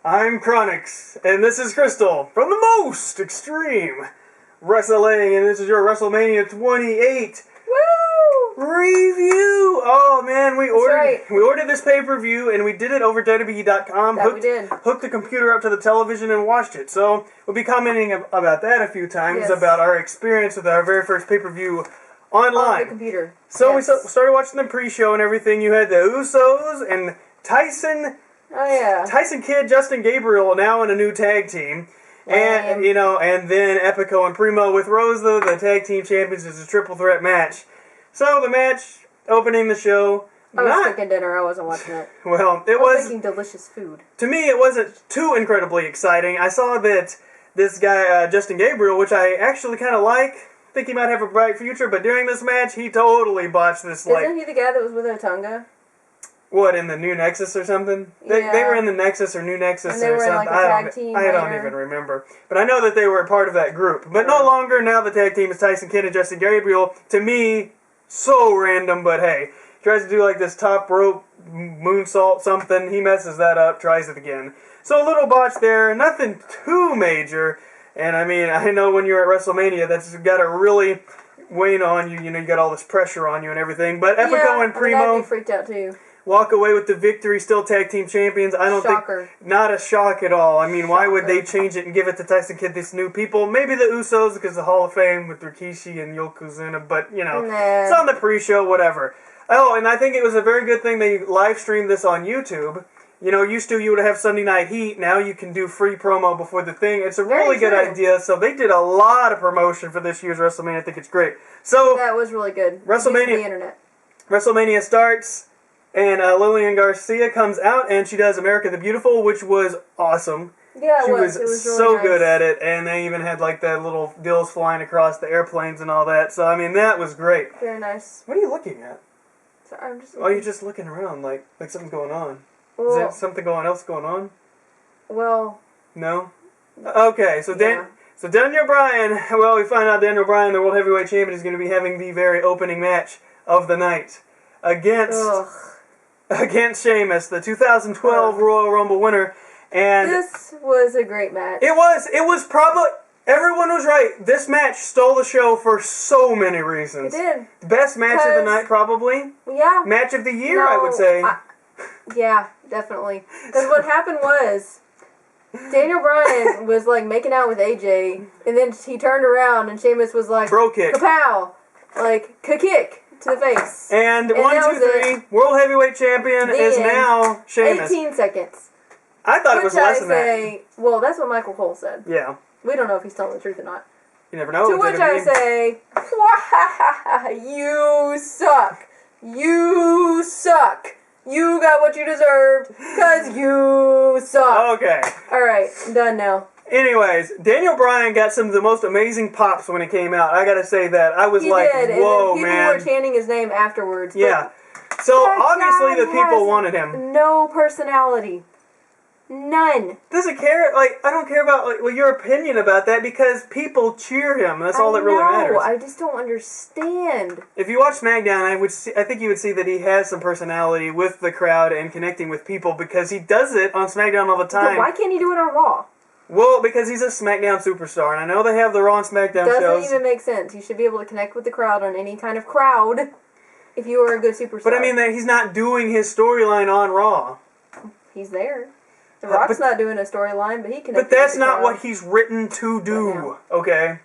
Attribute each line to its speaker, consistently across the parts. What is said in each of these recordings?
Speaker 1: I'm Chronix, and this is Crystal from the most extreme wrestling, and this is your Wrestlemania 28 review. Oh man, we ordered this pay-per-view, and we did it over WWE.com.
Speaker 2: We did.
Speaker 1: Hooked the computer up to the television and watched it. So we'll be commenting about that a few times, about our experience with our very first pay-per-view online.
Speaker 2: On the computer.
Speaker 1: So we started watching the pre-show and everything. You had the Usos and Tyson.
Speaker 2: Oh yeah.
Speaker 1: Tyson Kidd, Justin Gabriel now in a new tag team. And and then Epico and Primo with Rosa, the tag team champions, is a triple threat match. So the match opening the show.
Speaker 2: I was thinking dinner, I wasn't watching it.
Speaker 1: Well,
Speaker 2: I was thinking delicious food.
Speaker 1: To me, it wasn't too incredibly exciting. I saw that this guy, Justin Gabriel, which I actually kind of like, think he might have a bright future, but during this match, he totally botched this.
Speaker 2: Isn't he the guy that was with Otunga?
Speaker 1: What, in the New Nexus or something? They were in the Nexus or New Nexus
Speaker 2: and they
Speaker 1: or
Speaker 2: were
Speaker 1: something.
Speaker 2: In like a tag team
Speaker 1: I don't even remember. But I know that they were a part of that group. But no longer, now the tag team is Tyson Kidd and Justin Gabriel. To me, so random, but hey. He tries to do like this top rope moonsault something. He messes that up, tries it again. So a little botch there, nothing too major. And I mean, I know when you're at WrestleMania, that's got to really weighing on you. You know, you got all this pressure on you and everything. But Epico and Primo...
Speaker 2: I'd be freaked out too.
Speaker 1: Walk away with the victory, still tag team champions. I don't think, not a shock at all. I mean, why would they change it and give it to Tyson Kidd, these new people? Maybe the Usos, because the Hall of Fame with Rikishi and Yokozuna, but, you know, it's on the pre-show, whatever. Oh, and I think it was a very good thing they live streamed this on YouTube. You know, used to you would have Sunday Night Heat, now you can do free promo before the thing. It's a really good idea, so they did a lot of promotion for this year's WrestleMania. I think it's great. So,
Speaker 2: that was really good.
Speaker 1: WrestleMania starts. And Lillian Garcia comes out, and she does America the Beautiful, which was awesome.
Speaker 2: Yeah,
Speaker 1: it was
Speaker 2: really
Speaker 1: so
Speaker 2: nice.
Speaker 1: good at it, and they even had like that little dills flying across the airplanes and all that. So I mean, that was great.
Speaker 2: Very nice.
Speaker 1: What are you looking at?
Speaker 2: Sorry, I'm just.
Speaker 1: Oh, you're just looking around like something's going on.
Speaker 2: Well,
Speaker 1: is there something else going on?
Speaker 2: Well.
Speaker 1: No. Okay, so so Daniel Bryan. Well, we find out Daniel Bryan, the World Heavyweight Champion, is going to be having the very opening match of the night against Sheamus, the 2012 Royal Rumble winner. And
Speaker 2: this was a great match.
Speaker 1: It was probably, everyone was right. This match stole the show for so many reasons.
Speaker 2: It did.
Speaker 1: The best match of the night, probably.
Speaker 2: Yeah.
Speaker 1: Match of the year, I would say.
Speaker 2: Yeah, definitely. Because what happened was, Daniel Bryan was like making out with AJ, and then he turned around and Sheamus was like,
Speaker 1: bro kick.
Speaker 2: Kapow! Like, kick to the face.
Speaker 1: And 1, 2, 3, World Heavyweight Champion is now Sheamus.
Speaker 2: 18 seconds.
Speaker 1: I thought it was less than that.
Speaker 2: Well, that's what Michael Cole said.
Speaker 1: Yeah.
Speaker 2: We don't know if he's telling the truth or not.
Speaker 1: You never know.
Speaker 2: To which I say, you suck. You suck. You got what you deserved, because you suck.
Speaker 1: Okay.
Speaker 2: Alright, done now.
Speaker 1: Anyways, Daniel Bryan got some of the most amazing pops when he came out. I gotta say that. I was whoa,
Speaker 2: and
Speaker 1: man.
Speaker 2: People were chanting his name afterwards.
Speaker 1: Yeah. So, obviously the people wanted him.
Speaker 2: No personality. None.
Speaker 1: Doesn't care, like, I don't care about your opinion about that, because people cheer him. That's all that really matters.
Speaker 2: I just don't understand.
Speaker 1: If you watch SmackDown, I think you would see that he has some personality with the crowd and connecting with people, because he does it on SmackDown all the time.
Speaker 2: But why can't he do it on Raw?
Speaker 1: Well, because he's a SmackDown superstar, and I know they have the Raw and SmackDown shows.
Speaker 2: Doesn't even make sense. You should be able to connect with the crowd on any kind of crowd if you are a good superstar.
Speaker 1: But I mean, he's not doing his storyline on Raw.
Speaker 2: He's there. The Rock's not doing a storyline, but he can.
Speaker 1: But that's not what he's written to do, okay?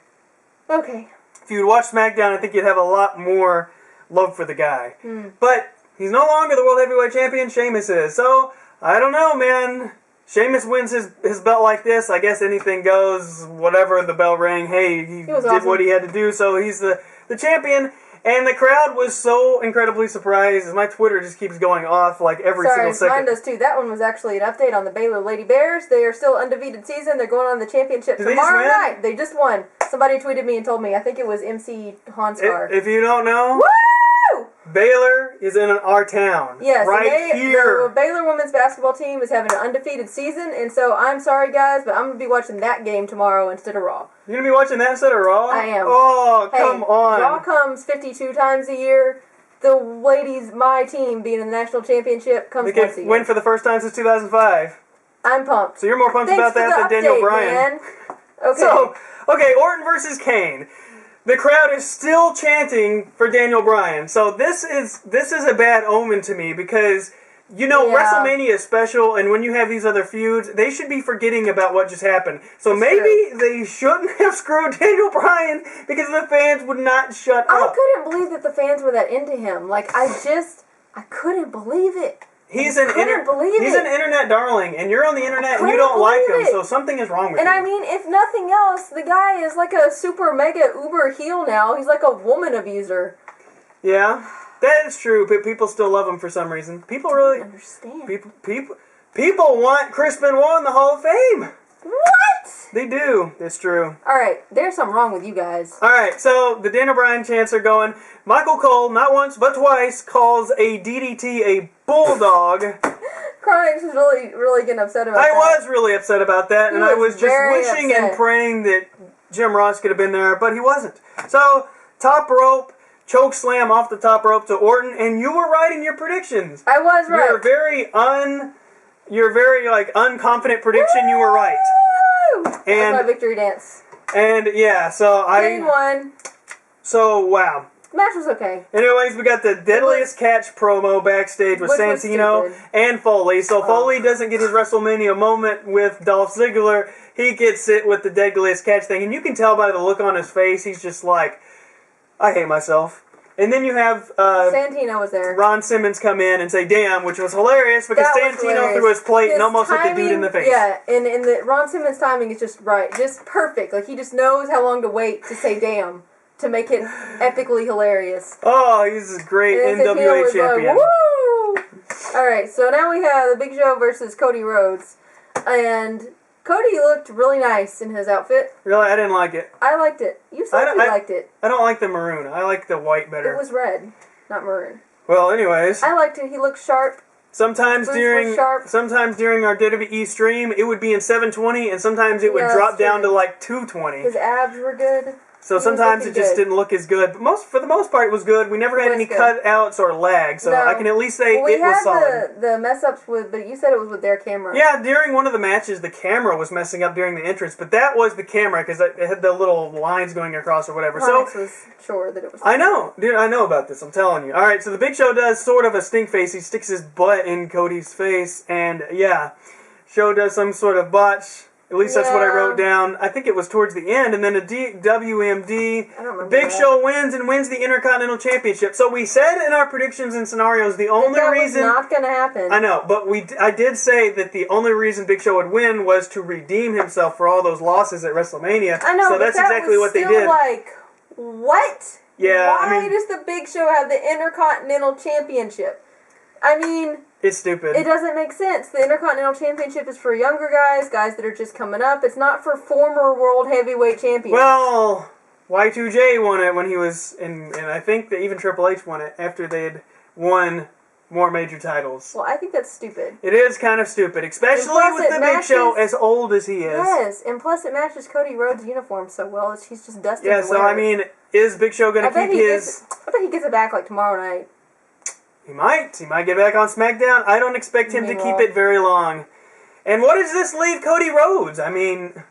Speaker 2: Okay.
Speaker 1: If you would watch SmackDown, I think you'd have a lot more love for the guy. But he's no longer the World Heavyweight Champion, Sheamus is. So, I don't know, man. Sheamus wins his belt like this. I guess anything goes, whatever the bell rang. Hey, he did awesome. What he had to do, so he's the champion. And the crowd was so incredibly surprised. My Twitter just keeps going off like every single second.
Speaker 2: Mine does too. That one was actually an update on the Baylor Lady Bears. They are still undefeated season. They're going on the championship tomorrow night. They just won. Somebody tweeted me and told me. I think it was MC Hanscar.
Speaker 1: If you don't know,
Speaker 2: woo!
Speaker 1: Baylor is in our town.
Speaker 2: Yes,
Speaker 1: right here.
Speaker 2: The Baylor women's basketball team is having an undefeated season, and so I'm sorry, guys, but I'm going to be watching that game tomorrow instead of Raw.
Speaker 1: You're going to be watching that instead of Raw?
Speaker 2: I am.
Speaker 1: Oh, come on.
Speaker 2: Raw comes 52 times a year. The ladies, my team, being in the national championship, comes once a year.
Speaker 1: Win for the first time since 2005.
Speaker 2: I'm pumped.
Speaker 1: So you're more pumped about that than Daniel Bryan.
Speaker 2: Man. Okay.
Speaker 1: So, Orton versus Kane. The crowd is still chanting for Daniel Bryan. So this is a bad omen to me because WrestleMania is special, and when you have these other feuds, they should be forgetting about what just happened. So maybe they shouldn't have screwed Daniel Bryan because the fans would not shut up.
Speaker 2: I couldn't believe that the fans were that into him. Like, I couldn't believe it.
Speaker 1: He's an internet darling, and you're on the internet and you don't like him, so something is wrong with you.
Speaker 2: And I mean, if nothing else, the guy is like a super mega uber heel now. He's like a woman abuser.
Speaker 1: Yeah, that is true, but people still love him for some reason. People really
Speaker 2: understand.
Speaker 1: People want Chris Benoit in the Hall of Fame.
Speaker 2: What?
Speaker 1: They do. It's true.
Speaker 2: All right, there's something wrong with you guys.
Speaker 1: All right, so the Daniel Bryan chants are going. Michael Cole, not once but twice, calls a DDT a bulldog.
Speaker 2: Chronix was really getting upset about that.
Speaker 1: I was really upset about that, and I was just wishing and praying that Jim Ross could have been there, but he wasn't. So, top rope, choke slam off the top rope to Orton, and you were right in your predictions.
Speaker 2: I was right.
Speaker 1: Your very unconfident prediction. Woo! You were right.
Speaker 2: And my victory dance.
Speaker 1: And yeah, so
Speaker 2: Kane won.
Speaker 1: So wow.
Speaker 2: The match was okay.
Speaker 1: Anyways, we got the Deadliest Catch promo backstage with Santino and Foley. So Foley doesn't get his WrestleMania moment with Dolph Ziggler. He gets it with the Deadliest Catch thing, and you can tell by the look on his face. He's just like, I hate myself. And then you have
Speaker 2: Santino was there.
Speaker 1: Ron Simmons come in and say, damn, which was hilarious because Santino threw his plate and almost hit the dude in the face.
Speaker 2: Yeah, and the Ron Simmons timing is just right. Just perfect. Like, he just knows how long to wait to say damn to make it epically hilarious.
Speaker 1: Oh, he's a great NWA champion.
Speaker 2: Like, woo! Alright, so now we have the Big Show versus Cody Rhodes. And Cody looked really nice in his outfit.
Speaker 1: Really? I didn't like it.
Speaker 2: I liked it. You said you liked it.
Speaker 1: I don't like the maroon. I like the white better.
Speaker 2: It was red, not maroon.
Speaker 1: Well, anyways.
Speaker 2: I liked it. He looked sharp.
Speaker 1: Sometimes during our WWE stream, it would be in 720, and sometimes it would drop down to like 220.
Speaker 2: His abs were good.
Speaker 1: So sometimes it just didn't look as good. But for the most part, it was good. We never had any cutouts or lag, so I can at least say it was solid.
Speaker 2: The mess ups but you said it was with their camera.
Speaker 1: Yeah, during one of the matches, the camera was messing up during the entrance, but that was the camera because it had the little lines going across or whatever.
Speaker 2: Chronix was sure that it was.
Speaker 1: I know, dude. I know about this. I'm telling you. All right, so the Big Show does sort of a stink face. He sticks his butt in Cody's face, and yeah, Show does some sort of botch. At least that's what I wrote down. I think it was towards the end, and then a WMD.
Speaker 2: I don't remember
Speaker 1: Big Show wins and wins the Intercontinental Championship. So we said in our predictions and scenarios the only reason
Speaker 2: was not going to happen.
Speaker 1: I know, but I did say that the only reason Big Show would win was to redeem himself for all those losses at WrestleMania.
Speaker 2: I know,
Speaker 1: so that's exactly what they did.
Speaker 2: Like, what?
Speaker 1: Yeah,
Speaker 2: why does the Big Show have the Intercontinental Championship? I mean,
Speaker 1: it's stupid.
Speaker 2: It doesn't make sense. The Intercontinental Championship is for younger guys that are just coming up. It's not for former World Heavyweight Champions.
Speaker 1: Well, Y2J won it when he was in, and I think that even Triple H won it after they had won more major titles.
Speaker 2: Well, I think that's stupid.
Speaker 1: It is kind of stupid, especially with the Big Show as old as he is.
Speaker 2: Yes, and plus it matches Cody Rhodes' uniform so well. He's just dusty.
Speaker 1: Yeah, so I mean, is Big Show going to keep his...
Speaker 2: I bet he gets it back like tomorrow night.
Speaker 1: He might. He might get back on SmackDown. I don't expect him to keep it very long. And what does this leave Cody Rhodes? I mean,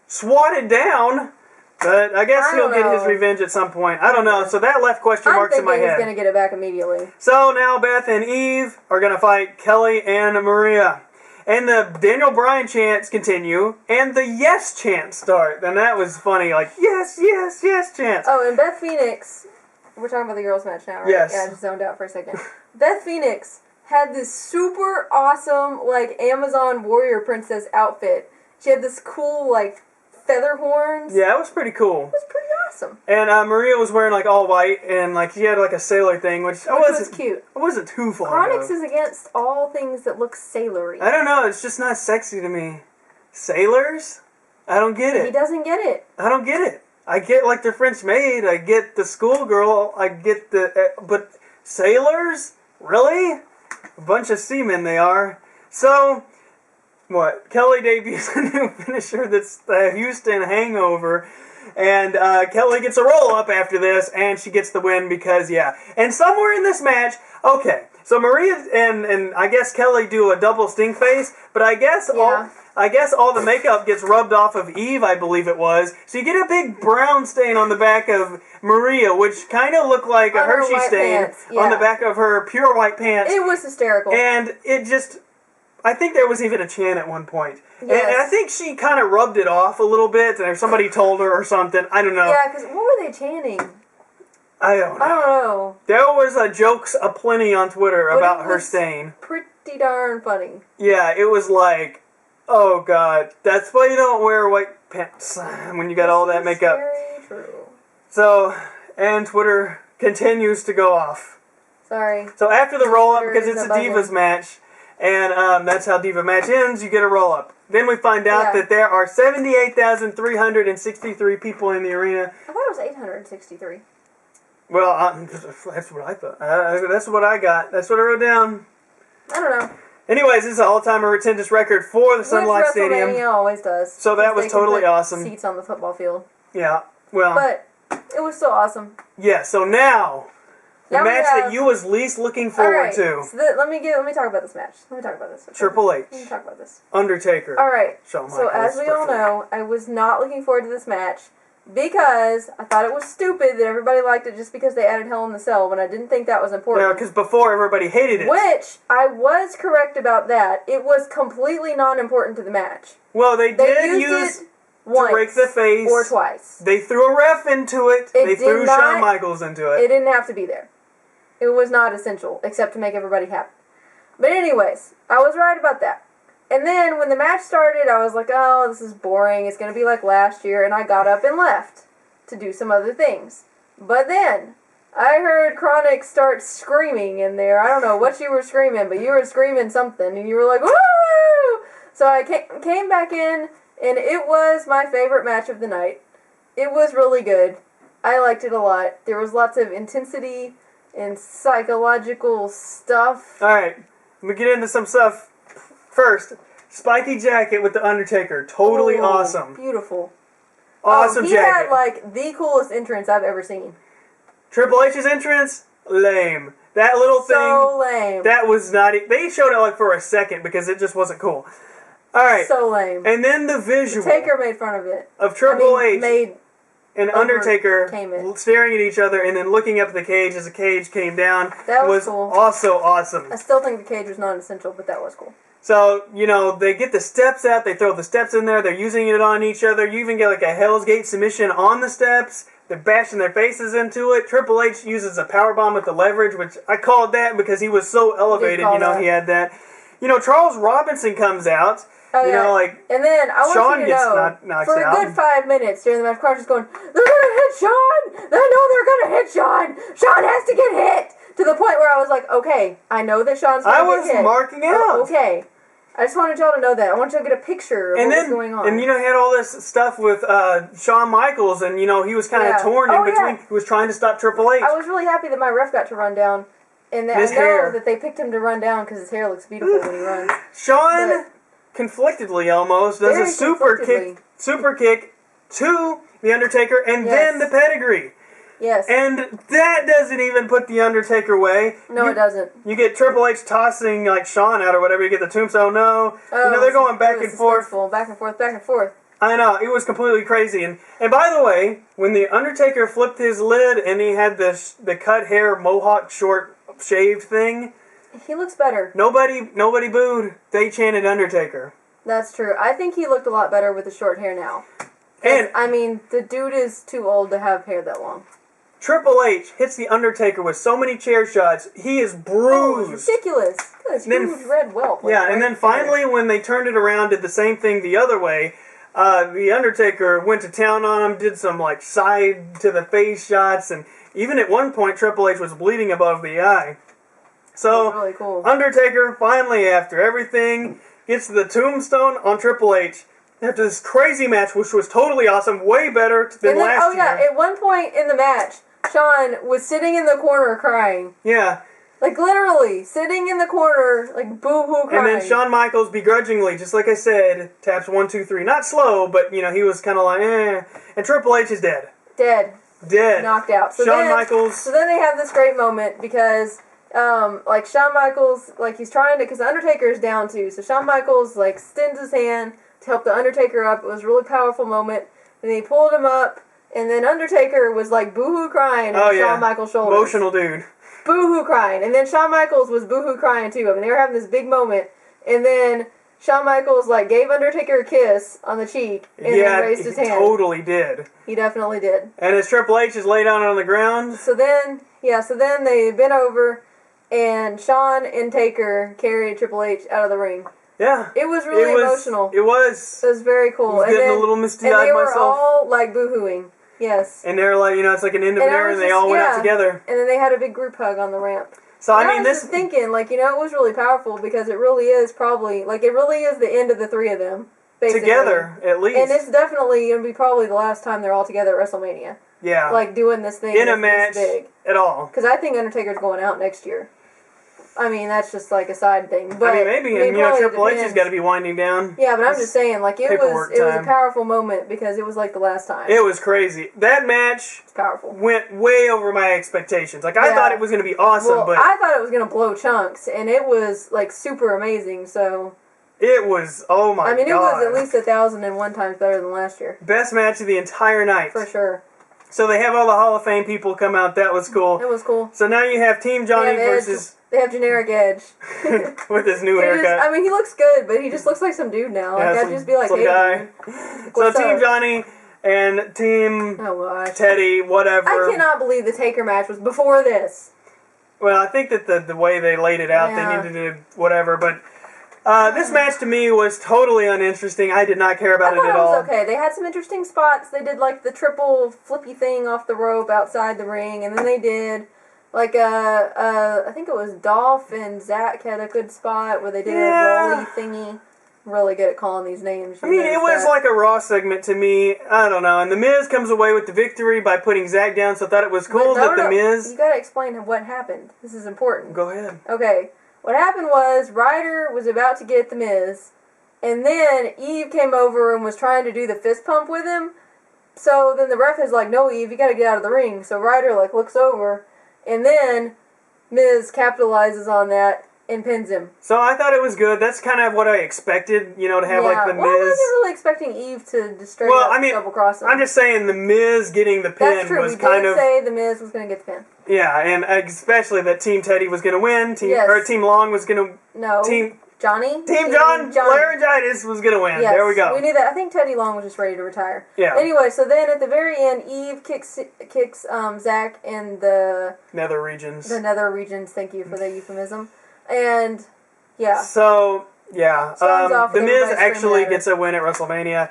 Speaker 1: swatted down, but I guess he'll get his revenge at some point. I don't know. So that left question marks in my head.
Speaker 2: He's going to get it back immediately.
Speaker 1: So now Beth and Eve are going to fight Kelly and Maria. And the Daniel Bryan chants continue, and the yes chants start. And that was funny, like, yes, yes, yes chants.
Speaker 2: Oh, and Beth Phoenix... We're talking about the girls' match now, right?
Speaker 1: Yes.
Speaker 2: Yeah, I just zoned out for a second. Beth Phoenix had this super awesome, like, Amazon warrior princess outfit. She had this cool, like, feather horns.
Speaker 1: Yeah, it was pretty cool.
Speaker 2: It was pretty awesome.
Speaker 1: And Maria was wearing, like, all white, and, like, she had, like, a sailor thing, which
Speaker 2: was cute.
Speaker 1: I wasn't too fond
Speaker 2: Chronix is against all things that look sailory.
Speaker 1: I don't know. It's just not sexy to me. Sailors? I don't get it.
Speaker 2: He doesn't get it.
Speaker 1: I don't get it. I get, like, the French maid, I get the schoolgirl, I get the... but sailors? Really? A bunch of seamen they are. So, what? Kelly debuts a new finisher that's the Houston Hangover, and Kelly gets a roll-up after this, and she gets the win because, yeah. And somewhere in this match, okay, So Maria and I guess Kelly do a double stink face, but I guess all the makeup gets rubbed off of Eve, I believe it was. So you get a big brown stain on the back of Maria, which kind of looked like a Hershey stain on the back of her pure white pants.
Speaker 2: It was hysterical.
Speaker 1: And it just, I think there was even a chant at one point.
Speaker 2: Yes.
Speaker 1: And I think she kind of rubbed it off a little bit, or somebody told her or something. I don't know.
Speaker 2: Yeah, because what were they chanting?
Speaker 1: I don't know. There was jokes aplenty on Twitter about her stain.
Speaker 2: Pretty darn funny.
Speaker 1: Yeah, it was like, oh God, that's why you don't wear white pants when you got all that makeup.
Speaker 2: Very true.
Speaker 1: So, and Twitter continues to go off.
Speaker 2: Sorry.
Speaker 1: So after the roll-up, because it's a Divas match, and that's how Diva match ends, you get a roll-up. Then we find out that there are 78,363 people in the arena.
Speaker 2: I thought it was 863.
Speaker 1: Well, that's what I thought. That's what I got. That's what I wrote down.
Speaker 2: I don't know.
Speaker 1: Anyways, this is an all-timer attendance record for the Sun Life Stadium.
Speaker 2: Wrestlemania always does.
Speaker 1: So that was totally awesome.
Speaker 2: Seats on the football field.
Speaker 1: Yeah, well.
Speaker 2: But it was still awesome.
Speaker 1: Yeah, so now the match that you was least looking forward to.
Speaker 2: So let me talk about this match. Let me talk about this. Okay?
Speaker 1: Triple H.
Speaker 2: Let me talk about this.
Speaker 1: Undertaker.
Speaker 2: All right.
Speaker 1: So
Speaker 2: as we all know, I was not looking forward to this match because I thought it was stupid that everybody liked it just because they added Hell in the Cell when I didn't think that was important.
Speaker 1: Yeah, because before everybody hated it.
Speaker 2: Which, I was correct about that. It was completely non-important to the match.
Speaker 1: Well, they did use
Speaker 2: once,
Speaker 1: to break the face.
Speaker 2: Or twice.
Speaker 1: They threw a ref into it. They threw Shawn Michaels into it.
Speaker 2: It didn't have to be there. It was not essential, except to make everybody happy. But anyways, I was right about that. And then when the match started, I was like, oh, this is boring. It's going to be like last year. And I got up and left to do some other things. But then I heard Chronic start screaming in there. I don't know what you were screaming, but you were screaming something. And you were like, woo! So I came back in, and it was my favorite match of the night. It was really good. I liked it a lot. There was lots of intensity and psychological stuff.
Speaker 1: Alright, let me get into some stuff. First, spiky jacket with the Undertaker. Totally awesome.
Speaker 2: Beautiful.
Speaker 1: Awesome
Speaker 2: he
Speaker 1: jacket.
Speaker 2: He had, like, the coolest entrance I've ever seen.
Speaker 1: Triple H's entrance? Lame. That little thing.
Speaker 2: So lame.
Speaker 1: That was not... They showed it, like, for a second because it just wasn't cool. Alright.
Speaker 2: So lame.
Speaker 1: And then the visual.
Speaker 2: The Taker made fun of it.
Speaker 1: Of Triple H.
Speaker 2: Made...
Speaker 1: And Undertaker staring at each other and then looking up at the cage as the cage came down.
Speaker 2: That was cool.
Speaker 1: Also awesome.
Speaker 2: I still think the cage was non-essential, but that was cool.
Speaker 1: So, you know, they get the steps out, they throw the steps in there, they're using it on each other. You even get like a Hell's Gate submission on the steps. They're bashing their faces into it. Triple H uses a powerbomb with the leverage, which I called that because he was so elevated, he had that. You know, Charles Robinson comes out.
Speaker 2: Oh,
Speaker 1: you know, like,
Speaker 2: and then I want
Speaker 1: Shawn
Speaker 2: you to know, for a good 5 minutes during the match, Clark is going, they're going to hit Shawn! They know they're going to hit Shawn! Shawn has to get hit! To the point where I was like, okay, I know that Shawn's going to get hit.
Speaker 1: I was marking out.
Speaker 2: Okay. I just wanted y'all to know that. I want y'all to get a picture of what's going on.
Speaker 1: And, you know, he had all this stuff with Shawn Michaels, and, you know, he was kind of torn in between. He was trying to stop Triple H.
Speaker 2: I was really happy that my ref got to run down. And I know that they picked him to run down because his hair looks beautiful when he runs.
Speaker 1: Shawn... conflictedly almost does a super kick to the Undertaker and then the pedigree.
Speaker 2: Yes.
Speaker 1: And that doesn't even put the Undertaker away.
Speaker 2: No, it doesn't.
Speaker 1: You get Triple H tossing like Shawn out or whatever. You get the tombstone. No, you know they're going back and forth.
Speaker 2: Back and forth, back and forth.
Speaker 1: I know, it was completely crazy. And by the way, when the Undertaker flipped his lid and he had the cut hair mohawk short shaved thing.
Speaker 2: He looks better.
Speaker 1: Nobody booed. They chanted Undertaker.
Speaker 2: That's true. I think he looked a lot better with the short hair now. And I mean, the dude is too old to have hair that long.
Speaker 1: Triple H hits the Undertaker with so many chair shots. He is bruised.
Speaker 2: Oh, it's ridiculous. Look at this huge red welt.
Speaker 1: And then finally, when they turned it around, did the same thing the other way. The Undertaker went to town on him, did some like side to the face shots, and even at one point, Triple H was bleeding above the eye. So,
Speaker 2: really cool.
Speaker 1: Undertaker, finally, after everything, gets to the tombstone on Triple H after this crazy match, which was totally awesome, way better than last year.
Speaker 2: At one point in the match, Shawn was sitting in the corner crying.
Speaker 1: Yeah.
Speaker 2: Like, literally, sitting in the corner, like, boo-hoo crying.
Speaker 1: And then Shawn Michaels, begrudgingly, just like I said, taps 1, 2, 3. Not slow, but, you know, he was kind of like, eh. And Triple H is dead.
Speaker 2: Dead.
Speaker 1: Dead.
Speaker 2: Knocked out. So
Speaker 1: Shawn Michaels.
Speaker 2: So then they have this great moment because like Shawn Michaels, like he's trying to, because the Undertaker is down too, so Shawn Michaels like extends his hand to help the Undertaker up. It was a really powerful moment, and he pulled him up, and then Undertaker was like boohoo crying on Shawn Michaels' shoulders.
Speaker 1: Emotional dude.
Speaker 2: Boohoo crying, and then Shawn Michaels was boohoo crying too. I mean, they were having this big moment, and then Shawn Michaels like gave Undertaker a kiss on the cheek, and then raised his hand.
Speaker 1: He totally did.
Speaker 2: He definitely did.
Speaker 1: And as Triple H is laid down on the ground.
Speaker 2: So then they bent over. And Shawn and Taker carried Triple H out of the ring.
Speaker 1: Yeah.
Speaker 2: It was really emotional.
Speaker 1: It was.
Speaker 2: It was very cool.
Speaker 1: I was getting a little misty-eyed myself.
Speaker 2: And they were all, like, boohooing. Yes.
Speaker 1: And they're like, it's like an end of an era, and they all went out together.
Speaker 2: And then they had a big group hug on the ramp.
Speaker 1: So,
Speaker 2: I was just thinking, like, it was really powerful because it really is probably, like, it really is the end of the three of them, basically. Together,
Speaker 1: at least.
Speaker 2: And it's definitely going to be probably the last time they're all together at WrestleMania.
Speaker 1: Yeah.
Speaker 2: Like, doing this thing
Speaker 1: in a match big. At all.
Speaker 2: Because I think Undertaker's going out next year. I mean, that's just like a side thing. But
Speaker 1: maybe, and Triple H has got to be winding down.
Speaker 2: Yeah, but I'm just saying, like, it was a powerful moment because it was like the last time.
Speaker 1: It was crazy. That match went way over my expectations. Like, I thought it was going to be awesome, but
Speaker 2: I thought it was going to blow chunks, and it was like super amazing. So
Speaker 1: it was, oh my god! I mean,
Speaker 2: it was at least 1,001 times better than last year.
Speaker 1: Best match of the entire night
Speaker 2: for sure.
Speaker 1: So they have all the Hall of Fame people come out. That was cool.
Speaker 2: It was cool.
Speaker 1: So now you have Team Johnny versus.
Speaker 2: They have generic Edge.
Speaker 1: With his new haircut.
Speaker 2: He looks good, but he just looks like some dude now. Like, I'd just be like, hey,
Speaker 1: guy. So Team Johnny and Team Teddy, whatever.
Speaker 2: I cannot believe the Taker match was before this.
Speaker 1: Well, I think that the way they laid it out, they needed to whatever, but this match to me was totally uninteresting. I did not care about it at all.
Speaker 2: It was okay. They had some interesting spots. They did like the triple flippy thing off the rope outside the ring, and then they did like I think it was Dolph and Zach had a good spot where they did a rolly thingy. Really good at calling these names.
Speaker 1: I mean, it was like a Raw segment to me. I don't know. And The Miz comes away with the victory by putting Zach down, so I thought it was cool that The Miz...
Speaker 2: You gotta explain what happened. This is important.
Speaker 1: Go ahead.
Speaker 2: Okay. What happened was, Ryder was about to get The Miz, and then Eve came over and was trying to do the fist pump with him. So then the ref is like, no, Eve, you gotta get out of the ring. So Ryder, like, looks over, and then Miz capitalizes on that and pins him.
Speaker 1: So I thought it was good. That's kind of what I expected, to have like The Miz.
Speaker 2: Well, I wasn't really expecting Eve to straight up double cross him.
Speaker 1: I'm just saying The Miz getting the pin was kind of...
Speaker 2: we did say The Miz was going to get the pin.
Speaker 1: Yeah, and especially that Team Teddy was going to win, or Team Long was going to...
Speaker 2: No. Team John
Speaker 1: Laryngitis was going to win.
Speaker 2: Yes,
Speaker 1: there we go.
Speaker 2: We knew that. I think Teddy Long was just ready to retire.
Speaker 1: Yeah.
Speaker 2: Anyway, so then at the very end, Eve kicks Zach in the...
Speaker 1: Nether regions.
Speaker 2: The Nether regions, thank you for the euphemism. And... yeah.
Speaker 1: So, yeah. The Miz actually gets a win at WrestleMania.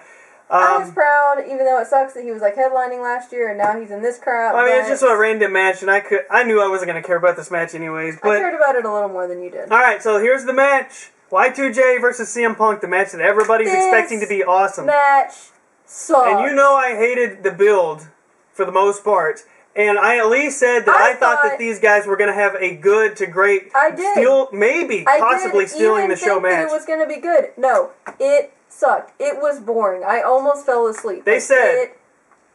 Speaker 2: I was proud, even though it sucks that he was like headlining last year, and now he's in this crowd.
Speaker 1: I mean, it's just a random match, and I knew I wasn't going to care about this match anyways. But
Speaker 2: I cared about it a little more than you did.
Speaker 1: All right, so here's the match: Y2J versus CM Punk, the match that everybody's expecting to be awesome.
Speaker 2: Match sucked.
Speaker 1: And I hated the build for the most part. And I at least said that I thought that these guys were going to have a good to great, possibly stealing the show match.
Speaker 2: That it was going to be good. No, it sucked. It was boring. I almost fell asleep.
Speaker 1: They said
Speaker 2: it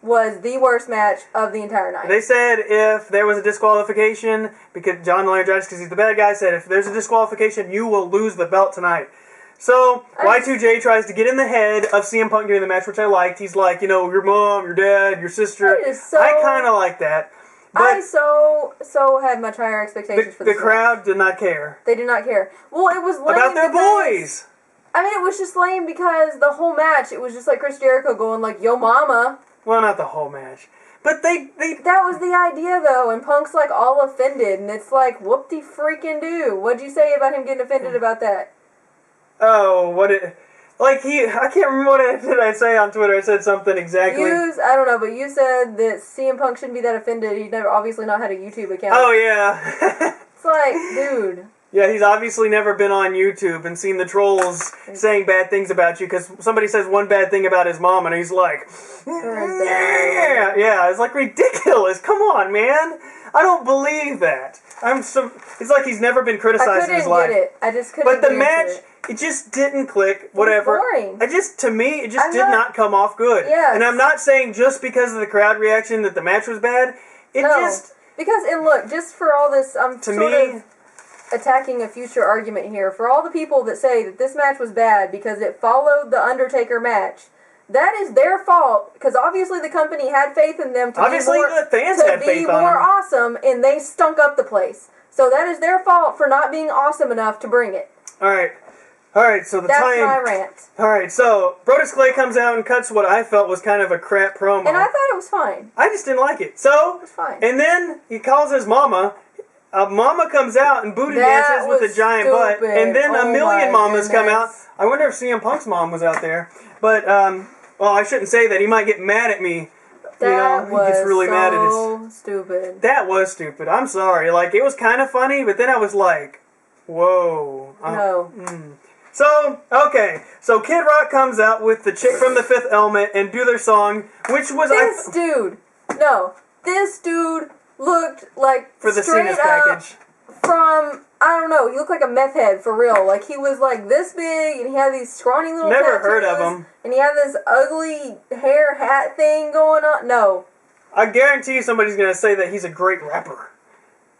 Speaker 2: was the worst match of the entire night.
Speaker 1: They said if there was a disqualification, because John Laryngitis, because he's the bad guy, said if there's a disqualification, you will lose the belt tonight. So, Y2J tries to get in the head of CM Punk during the match, which I liked. He's like, your mom, your dad, your sister. I kind of like that. But
Speaker 2: I so had much higher expectations for this
Speaker 1: match. The crowd did not care.
Speaker 2: They did not care. Well, it was lame
Speaker 1: about their boys.
Speaker 2: I mean, it was just lame because the whole match, it was just like Chris Jericho going like, yo mama.
Speaker 1: Well, not the whole match. But they...
Speaker 2: That was the idea, though, and Punk's, like, all offended, and it's like, whoop-de-freaking-do. What'd you say about him getting offended about that?
Speaker 1: Oh, I can't remember what did I say on Twitter. I said something exactly.
Speaker 2: I don't know, but you said that CM Punk shouldn't be that offended. He's obviously not had a YouTube account.
Speaker 1: Oh, yeah.
Speaker 2: It's like, dude.
Speaker 1: Yeah, he's obviously never been on YouTube and seen the trolls saying bad things about you, because somebody says one bad thing about his mom, and he's like, yeah, it's like ridiculous. Come on, man. I don't believe that. It's like he's never been criticized in his life.
Speaker 2: I couldn't get it. I just couldn't.
Speaker 1: But the match, it just didn't click. Whatever.
Speaker 2: It was boring.
Speaker 1: To me, it just did not come off good.
Speaker 2: Yes.
Speaker 1: And I'm not saying just because of the crowd reaction that the match was bad.
Speaker 2: Because, and look, just for all this, attacking a future argument here. For all the people that say that this match was bad because it followed the Undertaker match, that is their fault, because obviously the company had faith in them to
Speaker 1: obviously
Speaker 2: be more,
Speaker 1: the fans had faith on them.
Speaker 2: awesome, and they stunk up the place. So that is their fault for not being awesome enough to bring it.
Speaker 1: Alright, so
Speaker 2: that's my rant.
Speaker 1: Alright, so Brodus Clay comes out and cuts what I felt was kind of a crap promo.
Speaker 2: And I thought it was fine.
Speaker 1: I just didn't like it. So,
Speaker 2: it was fine.
Speaker 1: And then he calls his mama. Mama comes out and booty dances with a giant butt. And then a million mamas come out. I wonder if CM Punk's mom was out there. But, well, I shouldn't say that. He might get mad at me.
Speaker 2: That
Speaker 1: he gets really mad at
Speaker 2: his... stupid.
Speaker 1: That was stupid. I'm sorry. Like, it was kind of funny, but then I was like, whoa.
Speaker 2: No.
Speaker 1: So, okay. So Kid Rock comes out with the chick from the Fifth Element and do their song, which was...
Speaker 2: This dude looked like
Speaker 1: for the
Speaker 2: straight
Speaker 1: Cena's package.
Speaker 2: From, I don't know, he looked like a meth head for real. Like, he was like this big, and he had these scrawny little
Speaker 1: Never
Speaker 2: tattoos,
Speaker 1: heard of him.
Speaker 2: And he had this ugly hair hat thing going on. No.
Speaker 1: I guarantee you somebody's going to say that he's a great rapper.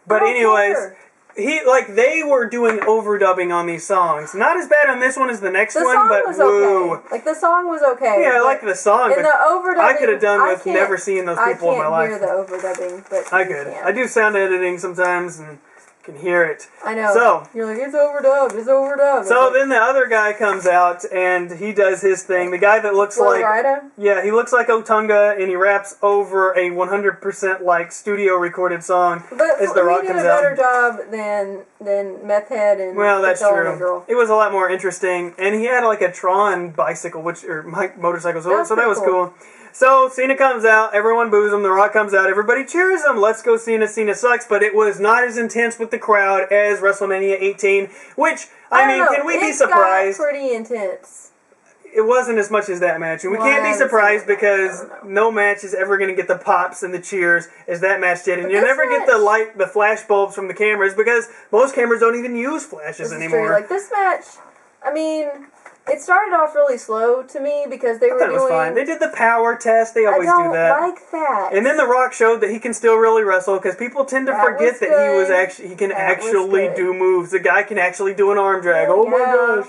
Speaker 1: But anyways...
Speaker 2: care.
Speaker 1: They were doing overdubbing on these songs. Not as bad on this one as the next one, but
Speaker 2: the song was okay. Like, the song was okay.
Speaker 1: Yeah, I like the song, but
Speaker 2: the overdubbing,
Speaker 1: I could have done with never seeing those people in my life.
Speaker 2: I can't hear the overdubbing, but
Speaker 1: I could. I do sound editing sometimes and can hear it.
Speaker 2: I know.
Speaker 1: So
Speaker 2: you're like, it's overdubbed.
Speaker 1: So then the other guy comes out and he does his thing. The guy that looks like he looks like Otunga, and he raps over a 100% like studio recorded song.
Speaker 2: But
Speaker 1: as The Rock comes out.
Speaker 2: He did a better job than Meth Head and
Speaker 1: that's true.
Speaker 2: Girl.
Speaker 1: It was a lot more interesting, and he had like a Tron bicycle, motorcycle, so that was cool. So, Cena comes out, everyone boos him, The Rock comes out, everybody cheers him, let's go Cena, Cena sucks, but it was not as intense with the crowd as WrestleMania 18, which, can we be surprised?
Speaker 2: It got pretty intense.
Speaker 1: It wasn't as much as that match, and we can't be surprised because no match is ever going to get the pops and the cheers as that match did, and you'll never get the flash bulbs from the cameras because most cameras don't even use flashes anymore.
Speaker 2: Like, this match, it started off really slow to me because they were doing...
Speaker 1: it was fine. They did the power test. They always do that.
Speaker 2: I don't like that.
Speaker 1: And then The Rock showed that he can still really wrestle because people tend to forget that he can actually do moves. The guy can actually do an arm drag. Oh my gosh.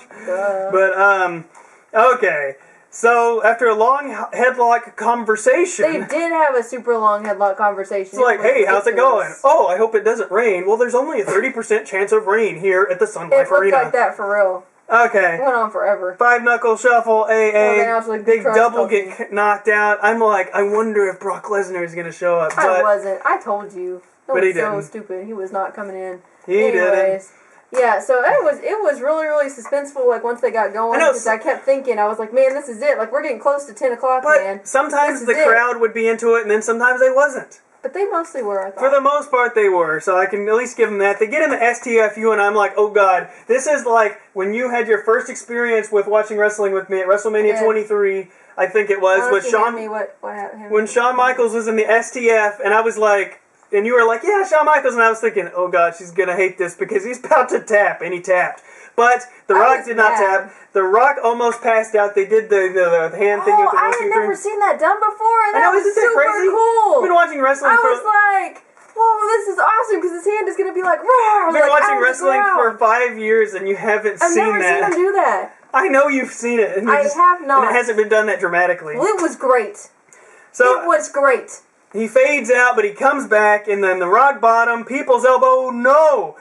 Speaker 1: But, okay. So, after a long headlock conversation...
Speaker 2: They did have a super long headlock conversation.
Speaker 1: It's like, hey, how's it going? Oh, I hope it doesn't rain. Well, there's only a 30% chance of rain here at the Sun Life Arena.
Speaker 2: It looked like that for real.
Speaker 1: Okay.
Speaker 2: It went on forever.
Speaker 1: 5-knuckle shuffle, AA, big double
Speaker 2: talking.
Speaker 1: Get knocked out. I'm like, I wonder if Brock Lesnar is going to show up.
Speaker 2: I wasn't. I told you.
Speaker 1: But he
Speaker 2: didn't.
Speaker 1: So
Speaker 2: stupid. He was not coming in.
Speaker 1: He didn't.
Speaker 2: Yeah, so it was really, really suspenseful, like, once they got going. Because I kept thinking, I was like, man, this is it. Like, we're getting close to 10 o'clock, man.
Speaker 1: But sometimes the crowd would be into it, and then sometimes they wasn't.
Speaker 2: But they mostly were, I thought.
Speaker 1: For the most part, they were, so I can at least give them that. They get in the STFU, and I'm like, oh, God. This is like when you had your first experience with watching wrestling with me at WrestleMania 23, I think it was, with Shawn... When Shawn Michaels was in the STF, and I was like... And you were like, yeah, Shawn Michaels, and I was thinking, oh, God, she's going to hate this because he's about to tap, and he tapped. But The Rock did not tap. The Rock almost passed out. They did the hand thing with the 1, 2, 3.
Speaker 2: I had never seen that done before, and that was super
Speaker 1: crazy?
Speaker 2: cool.
Speaker 1: You've been watching wrestling
Speaker 2: I was like, whoa, this is awesome, because his hand is going to be like, rawr.
Speaker 1: You've been watching wrestling for 5 years, and you haven't seen that.
Speaker 2: I've never seen him do that.
Speaker 1: I know you've seen it. And
Speaker 2: I have not.
Speaker 1: And it hasn't been done that dramatically.
Speaker 2: Well, it was great.
Speaker 1: It
Speaker 2: was great.
Speaker 1: He fades out, but he comes back, and then the rock bottom, people's elbow, no!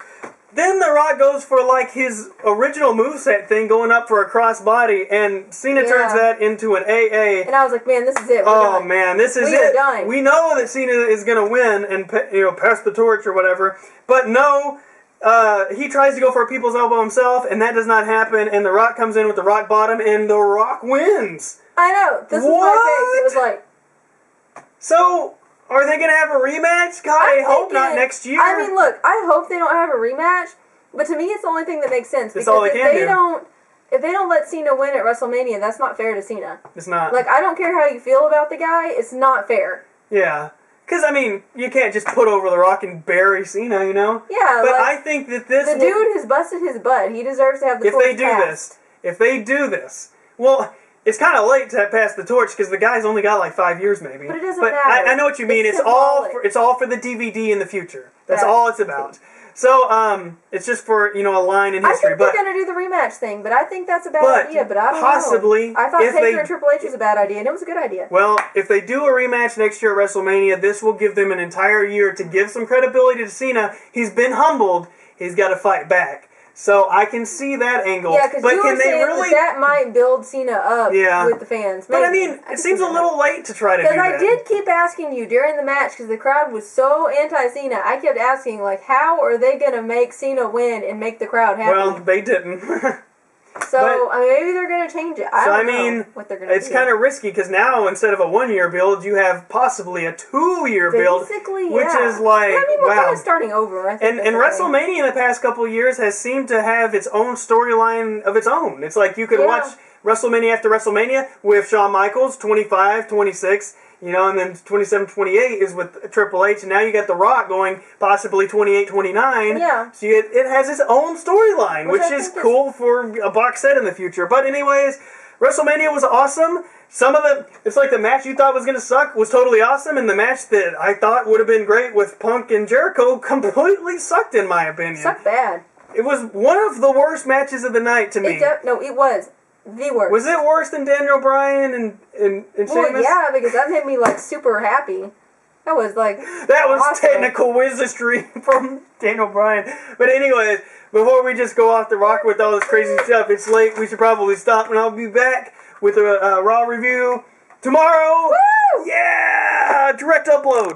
Speaker 1: Then The Rock goes for, like, his original moveset thing, going up for a crossbody, and Cena turns that into an AA.
Speaker 2: And I was like, man, this is it. We're done.
Speaker 1: Man, this is it.
Speaker 2: We're done.
Speaker 1: We know that Cena is going to win and, pass the torch or whatever, but no, he tries to go for a people's elbow himself, and that does not happen, and The Rock comes in with the rock bottom, and The Rock wins.
Speaker 2: I know. This was my face. It was like...
Speaker 1: So... Are they going to have a rematch? God, I hope not next year.
Speaker 2: I mean, look, I hope they don't have a rematch, but to me it's the only thing that makes sense.
Speaker 1: That's all they can do.
Speaker 2: If they don't let Cena win at WrestleMania, that's not fair to Cena.
Speaker 1: It's not.
Speaker 2: Like, I don't care how you feel about the guy, it's not fair.
Speaker 1: Yeah. Because, you can't just put over The Rock and bury Cena,
Speaker 2: Yeah,
Speaker 1: but I think that this...
Speaker 2: The dude has busted his butt. He deserves to have the torch passed.
Speaker 1: If they do this, well... It's kind of late to pass the torch because the guy's only got like 5 years maybe.
Speaker 2: But it doesn't matter.
Speaker 1: I know what you mean. It's all for the DVD in the future. That's all it's about. So, it's just for, a line in history.
Speaker 2: I think they're going to do the rematch thing, but I think that's a bad idea, but I don't
Speaker 1: possibly,
Speaker 2: know. I thought Taker and Triple H was a bad idea, and it was a good idea.
Speaker 1: Well, if they do a rematch next year at WrestleMania, this will give them an entire year to give some credibility to Cena. He's been humbled. He's got to fight back. So I can see that angle.
Speaker 2: Yeah, because you were saying that might build Cena up with the fans. Maybe.
Speaker 1: But I mean, it seems a little late to try to do that.
Speaker 2: Because I did keep asking you during the match, because the crowd was so anti-Cena, I kept asking, like, how are they going to make Cena win and make the crowd happy?
Speaker 1: Well, they didn't.
Speaker 2: So, maybe they're going to change it. I don't know what they're going to do.
Speaker 1: It's kind of risky, because now, instead of a 1-year build, you have possibly a 2-year build.
Speaker 2: Basically,
Speaker 1: which is like,
Speaker 2: but I mean, we're kind of starting over. I think
Speaker 1: and WrestleMania in the past couple of years has seemed to have its own storyline of its own. It's like you could watch WrestleMania after WrestleMania with Shawn Michaels, 25, 26, and then 27, 28 is with Triple H, and now you got The Rock going possibly 28, 29.
Speaker 2: Yeah.
Speaker 1: So it has its own storyline, which is cool for a box set in the future. But anyways, WrestleMania was awesome. It's like the match you thought was going to suck was totally awesome, and the match that I thought would have been great with Punk and Jericho completely sucked, in my opinion.
Speaker 2: Sucked bad.
Speaker 1: It was one of the worst matches of the night to me.
Speaker 2: No, it was. The worst.
Speaker 1: Was it worse than Daniel Bryan and Sheamus?
Speaker 2: Well, yeah, because that made me, super happy. That was,
Speaker 1: That was
Speaker 2: awesome.
Speaker 1: Technical wizardry from Daniel Bryan. But anyways, before we just go off the rock with all this crazy stuff, it's late. We should probably stop, and I'll be back with a Raw review tomorrow.
Speaker 2: Woo!
Speaker 1: Yeah! Direct upload.